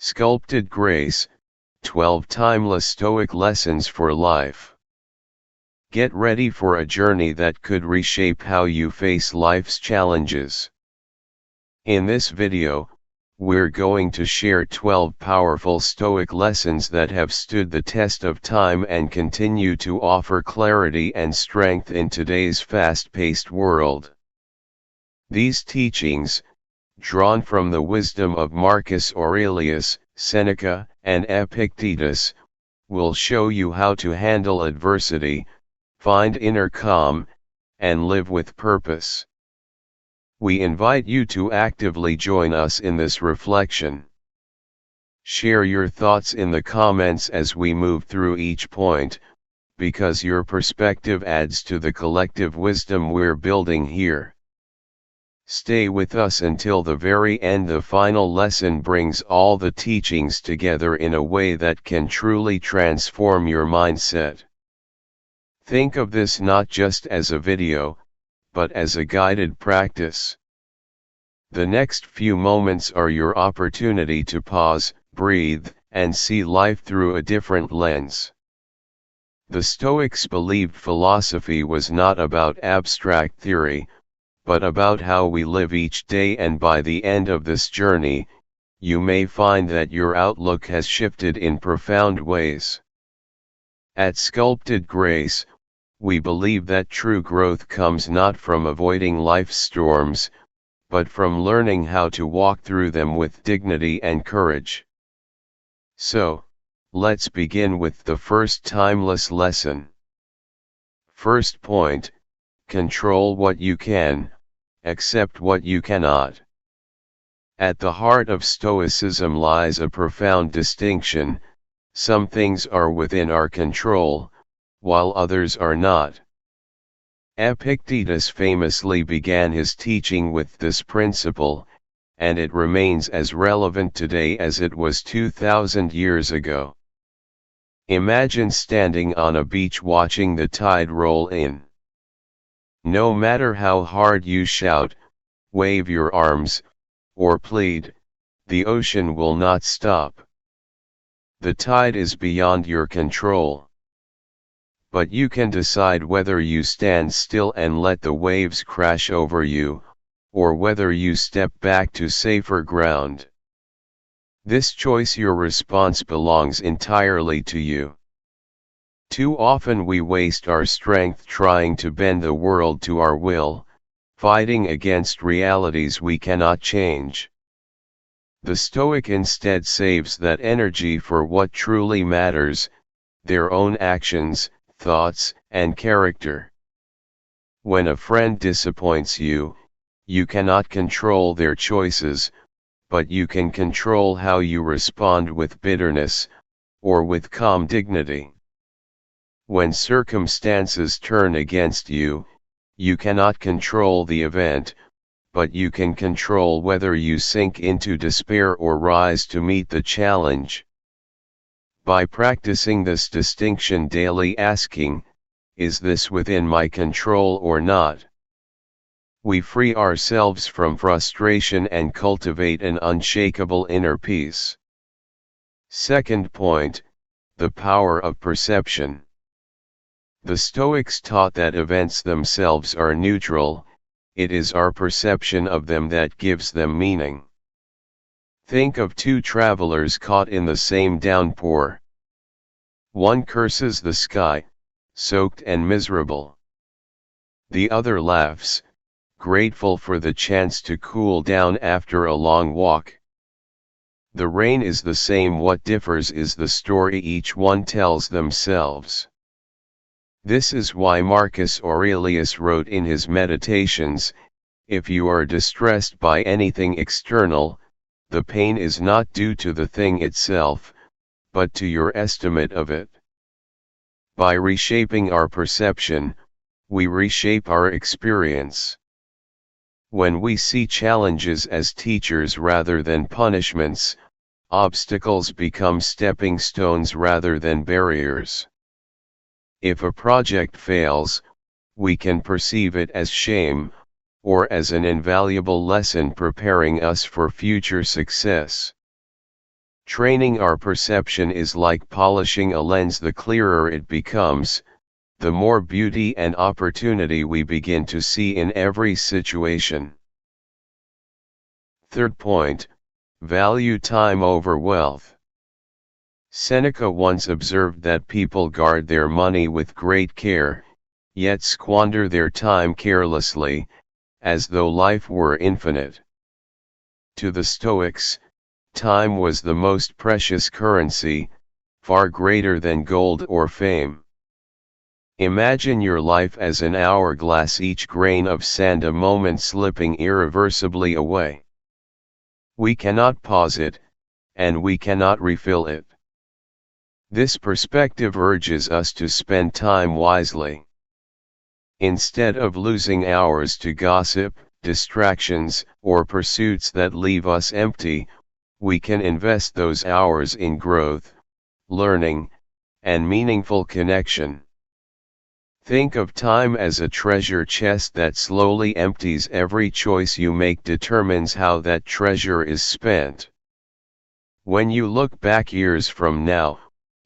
Sculpted Grace, 12 Timeless Stoic Lessons for Life. Get ready for a journey that could reshape how you face life's challenges. In this video, we're going to share 12 powerful Stoic lessons that have stood the test of time and continue to offer clarity and strength in today's fast-paced world. These teachings, drawn from the wisdom of Marcus Aurelius, Seneca, and Epictetus, will show you how to handle adversity, find inner calm, and live with purpose. We invite you to actively join us in this reflection. Share your thoughts in the comments as we move through each point, because your perspective adds to the collective wisdom we're building here. Stay with us until the very end. The final lesson brings all the teachings together in a way that can truly transform your mindset. Think of this not just as a video, but as a guided practice. The next few moments are your opportunity to pause, breathe, and see life through a different lens. The Stoics believed philosophy was not about abstract theory, but about how we live each day, and by the end of this journey, you may find that your outlook has shifted in profound ways. At Sculpted Grace, we believe that true growth comes not from avoiding life's storms, but from learning how to walk through them with dignity and courage. So, let's begin with the first timeless lesson. First point: control what you can, accept what you cannot. At the heart of Stoicism lies a profound distinction: some things are within our control, while others are not. Epictetus famously began his teaching with this principle, and it remains as relevant today as it was 2,000 years ago. Imagine standing on a beach watching the tide roll in. No matter how hard you shout, wave your arms, or plead, the ocean will not stop. The tide is beyond your control. But you can decide whether you stand still and let the waves crash over you, or whether you step back to safer ground. This choice, your response, belongs entirely to you. Too often we waste our strength trying to bend the world to our will, fighting against realities we cannot change. The Stoic instead saves that energy for what truly matters: their own actions, thoughts, and character. When a friend disappoints you, you cannot control their choices, but you can control how you respond, with bitterness, or with calm dignity. When circumstances turn against you, you cannot control the event, but you can control whether you sink into despair or rise to meet the challenge. By practicing this distinction daily, asking, "Is this within my control or not?" we free ourselves from frustration and cultivate an unshakable inner peace. Second point: the power of perception. The Stoics taught that events themselves are neutral; it is our perception of them that gives them meaning. Think of two travelers caught in the same downpour. One curses the sky, soaked and miserable. The other laughs, grateful for the chance to cool down after a long walk. The rain is the same; what differs is the story each one tells themselves. This is why Marcus Aurelius wrote in his Meditations, "If you are distressed by anything external, the pain is not due to the thing itself, but to your estimate of it." By reshaping our perception, we reshape our experience. When we see challenges as teachers rather than punishments, obstacles become stepping stones rather than barriers. If a project fails, we can perceive it as shame, or as an invaluable lesson preparing us for future success. Training our perception is like polishing a lens. The clearer it becomes, the more beauty and opportunity we begin to see in every situation. Third point, value time over wealth. Seneca once observed that people guard their money with great care, yet squander their time carelessly, as though life were infinite. To the Stoics, time was the most precious currency, far greater than gold or fame. Imagine your life as an hourglass, each grain of sand a moment slipping irreversibly away. We cannot pause it, and we cannot refill it. This perspective urges us to spend time wisely. Instead of losing hours to gossip, distractions, or pursuits that leave us empty, we can invest those hours in growth, learning, and meaningful connection. Think of time as a treasure chest that slowly empties. Every choice you make determines how that treasure is spent. When you look back years from now,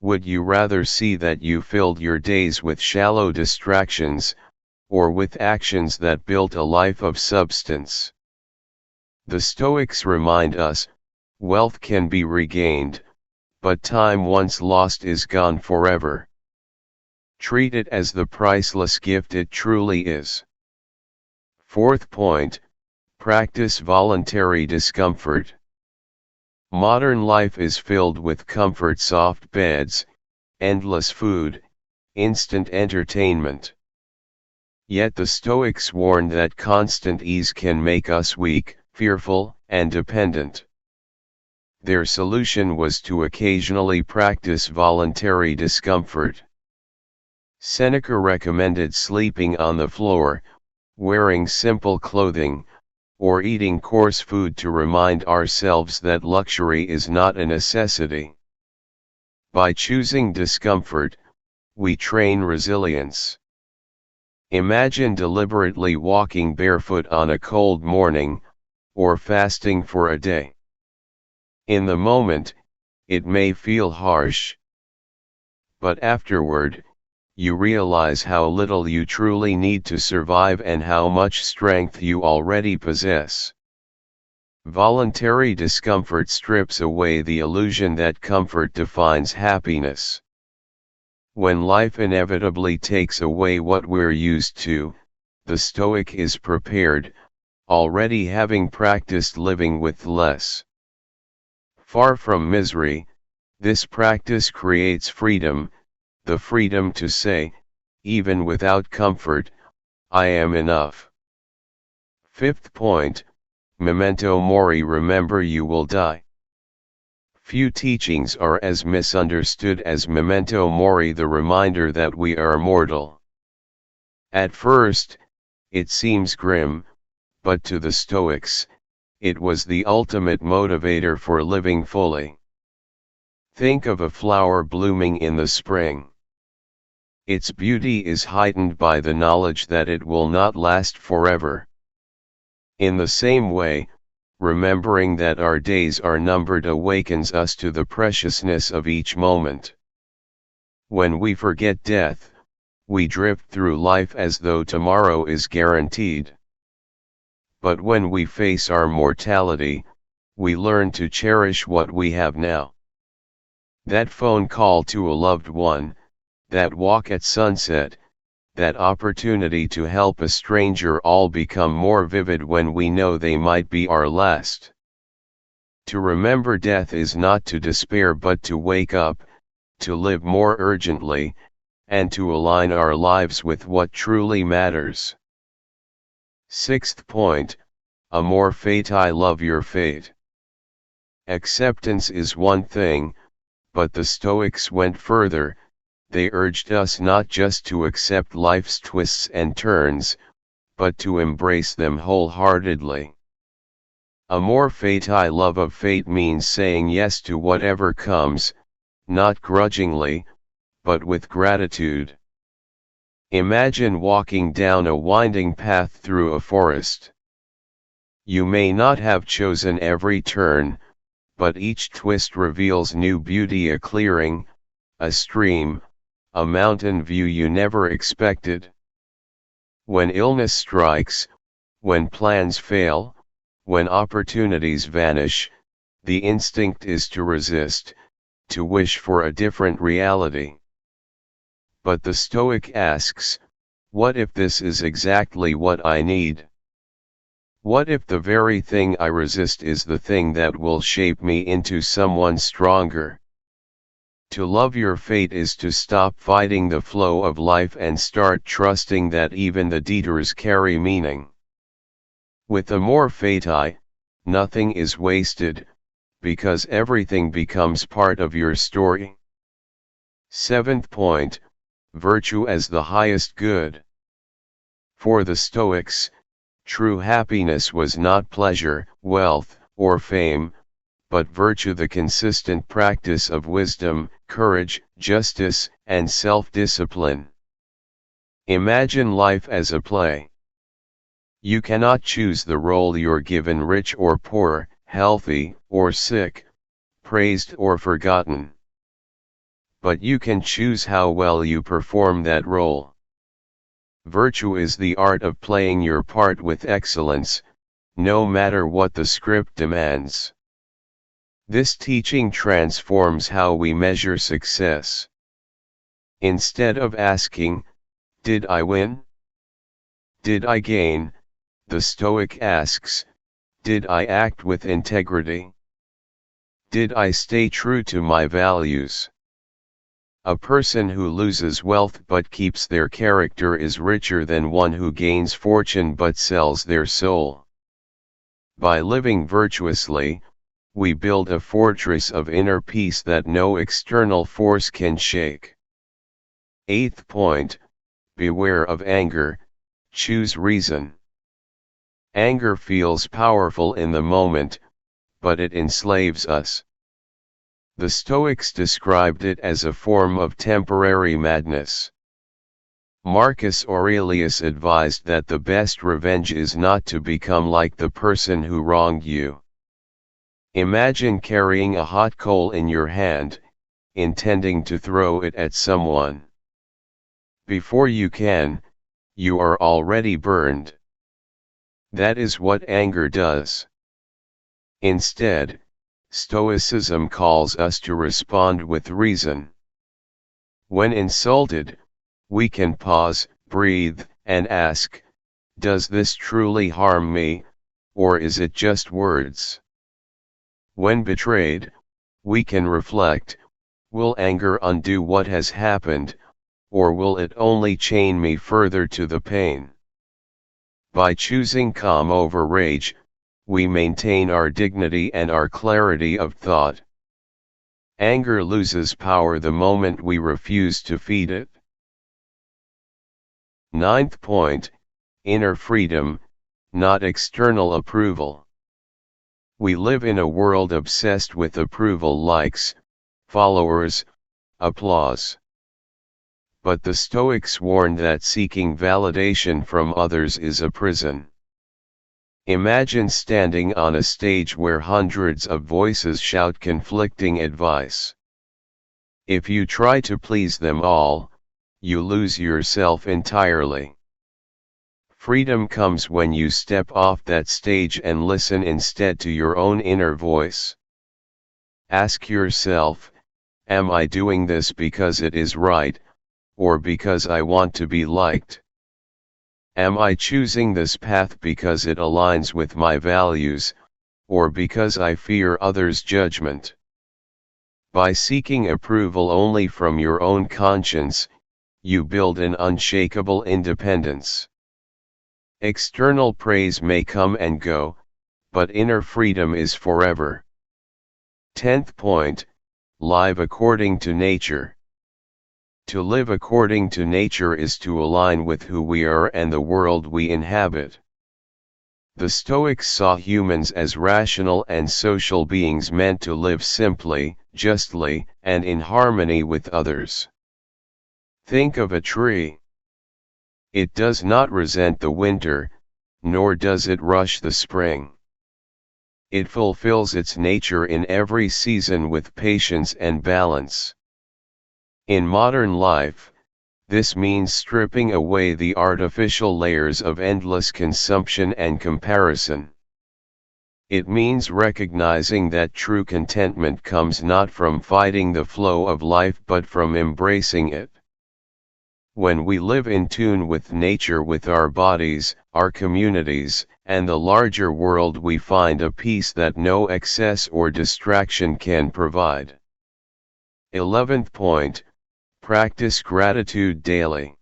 would you rather see that you filled your days with shallow distractions, or with actions that built a life of substance? The Stoics remind us, wealth can be regained, but time once lost is gone forever. Treat it as the priceless gift it truly is. Fourth point, practice voluntary discomfort. Modern life is filled with comfort: soft beds, endless food, instant entertainment. Yet the Stoics warned that constant ease can make us weak, fearful, and dependent. Their solution was to occasionally practice voluntary discomfort. Seneca recommended sleeping on the floor, wearing simple clothing, or eating coarse food to remind ourselves that luxury is not a necessity. By choosing discomfort, we train resilience. Imagine deliberately walking barefoot on a cold morning, or fasting for a day. In the moment, it may feel harsh. But afterward, you realize how little you truly need to survive and how much strength you already possess. Voluntary discomfort strips away the illusion that comfort defines happiness. When life inevitably takes away what we're used to, the Stoic is prepared, already having practiced living with less. Far from misery, this practice creates freedom, the freedom to say, even without comfort, I am enough. Fifth point, memento mori. Remember, you will die. Few teachings are as misunderstood as memento mori, the reminder that we are mortal. At first, it seems grim, but to the Stoics, it was the ultimate motivator for living fully. Think of a flower blooming in the spring. Its beauty is heightened by the knowledge that it will not last forever. In the same way, remembering that our days are numbered awakens us to the preciousness of each moment. When we forget death, we drift through life as though tomorrow is guaranteed. But when we face our mortality, we learn to cherish what we have now. That phone call to a loved one, that walk at sunset, that opportunity to help a stranger all become more vivid when we know they might be our last. To remember death is not to despair but to wake up, to live more urgently, and to align our lives with what truly matters. Sixth point, amor fati. Love your fate. Acceptance is one thing, but the Stoics went further. They urged us not just to accept life's twists and turns, but to embrace them wholeheartedly. Amor fati, love of fate, means saying yes to whatever comes, not grudgingly, but with gratitude. Imagine walking down a winding path through a forest. You may not have chosen every turn, but each twist reveals new beauty: a clearing, a stream, a mountain view you never expected. When illness strikes, when plans fail, when opportunities vanish, the instinct is to resist, to wish for a different reality. But the Stoic asks, what if this is exactly what I need? What if the very thing I resist is the thing that will shape me into someone stronger? To love your fate is to stop fighting the flow of life and start trusting that even the detours carry meaning. With amor fati, nothing is wasted, because everything becomes part of your story. 7th point, virtue as the highest good. For the Stoics, true happiness was not pleasure, wealth, or fame, but virtue, the consistent practice of wisdom, courage, justice, and self-discipline. Imagine life as a play. You cannot choose the role you're given: rich or poor, healthy or sick, praised or forgotten. But you can choose how well you perform that role. Virtue is the art of playing your part with excellence, no matter what the script demands. This teaching transforms how we measure success. Instead of asking, "Did I win? Did I gain?" the Stoic asks, "Did I act with integrity? Did I stay true to my values?" A person who loses wealth but keeps their character is richer than one who gains fortune but sells their soul. By living virtuously, we build a fortress of inner peace that no external force can shake. 8th point, beware of anger, choose reason. Anger feels powerful in the moment, but it enslaves us. The Stoics described it as a form of temporary madness. Marcus Aurelius advised that the best revenge is not to become like the person who wronged you. Imagine carrying a hot coal in your hand, intending to throw it at someone. Before you can, you are already burned. That is what anger does. Instead, Stoicism calls us to respond with reason. When insulted, we can pause, breathe, and ask, does this truly harm me, or is it just words? When betrayed, we can reflect, will anger undo what has happened, or will it only chain me further to the pain? By choosing calm over rage, we maintain our dignity and our clarity of thought. Anger loses power the moment we refuse to feed it. 9th point, inner freedom, not external approval. We live in a world obsessed with approval, likes, followers, applause. But the Stoics warn that seeking validation from others is a prison. Imagine standing on a stage where hundreds of voices shout conflicting advice. If you try to please them all, you lose yourself entirely. Freedom comes when you step off that stage and listen instead to your own inner voice. Ask yourself, am I doing this because it is right, or because I want to be liked? Am I choosing this path because it aligns with my values, or because I fear others' judgment? By seeking approval only from your own conscience, you build an unshakable independence. External praise may come and go, but inner freedom is forever. 10th point, live according to nature. To live according to nature is to align with who we are and the world we inhabit. The Stoics saw humans as rational and social beings meant to live simply, justly, and in harmony with others. Think of a tree. It does not resent the winter, nor does it rush the spring. It fulfills its nature in every season with patience and balance. In modern life, this means stripping away the artificial layers of endless consumption and comparison. It means recognizing that true contentment comes not from fighting the flow of life but from embracing it. When we live in tune with nature, with our bodies, our communities, and the larger world, we find a peace that no excess or distraction can provide. 11th point, practice gratitude daily.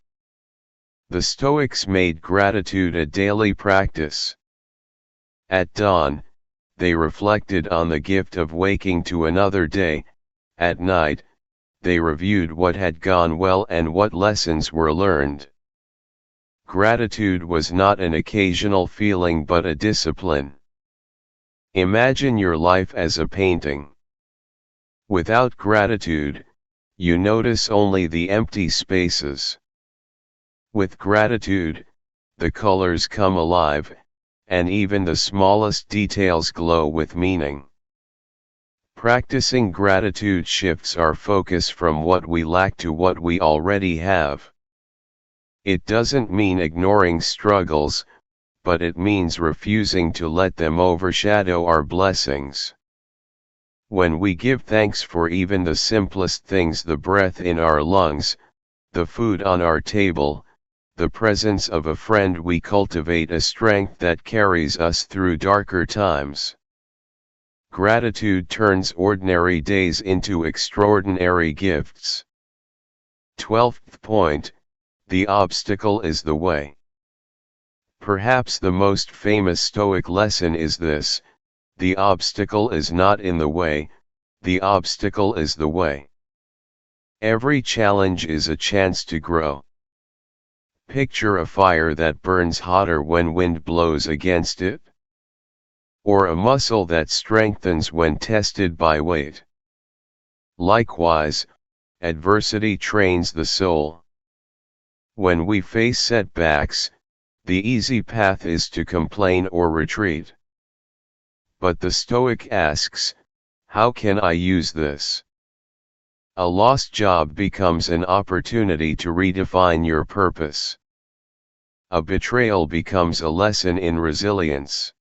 The Stoics made gratitude a daily practice. At dawn, they reflected on the gift of waking to another day. At night, they reviewed what had gone well and what lessons were learned. Gratitude was not an occasional feeling but a discipline. Imagine your life as a painting. Without gratitude, you notice only the empty spaces. With gratitude, the colors come alive, and even the smallest details glow with meaning. Practicing gratitude shifts our focus from what we lack to what we already have. It doesn't mean ignoring struggles, but it means refusing to let them overshadow our blessings. When we give thanks for even the simplest things, the breath in our lungs, the food on our table, the presence of a friend, we cultivate a strength that carries us through darker times. Gratitude turns ordinary days into extraordinary gifts. 12th point, the obstacle is the way. Perhaps the most famous Stoic lesson is this: the obstacle is not in the way, the obstacle is the way. Every challenge is a chance to grow. Picture a fire that burns hotter when wind blows against it, or a muscle that strengthens when tested by weight. Likewise, adversity trains the soul. When we face setbacks, the easy path is to complain or retreat. But the Stoic asks, how can I use this? A lost job becomes an opportunity to redefine your purpose. A betrayal becomes a lesson in resilience.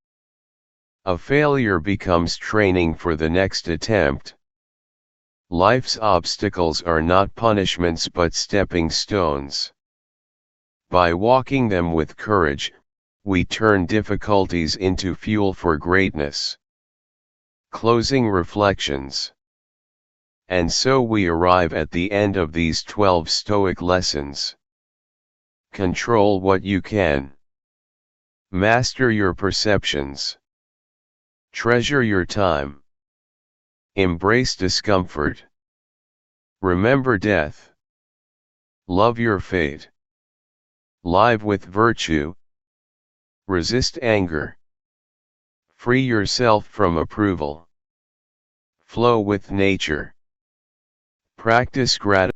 A failure becomes training for the next attempt. Life's obstacles are not punishments but stepping stones. By walking them with courage, we turn difficulties into fuel for greatness. Closing reflections. And so we arrive at the end of these 12 Stoic lessons. Control what you can. Master your perceptions. Treasure your time. Embrace discomfort. Remember death. Love your fate. Live with virtue. Resist anger. Free yourself from approval. Flow with nature. Practice gratitude.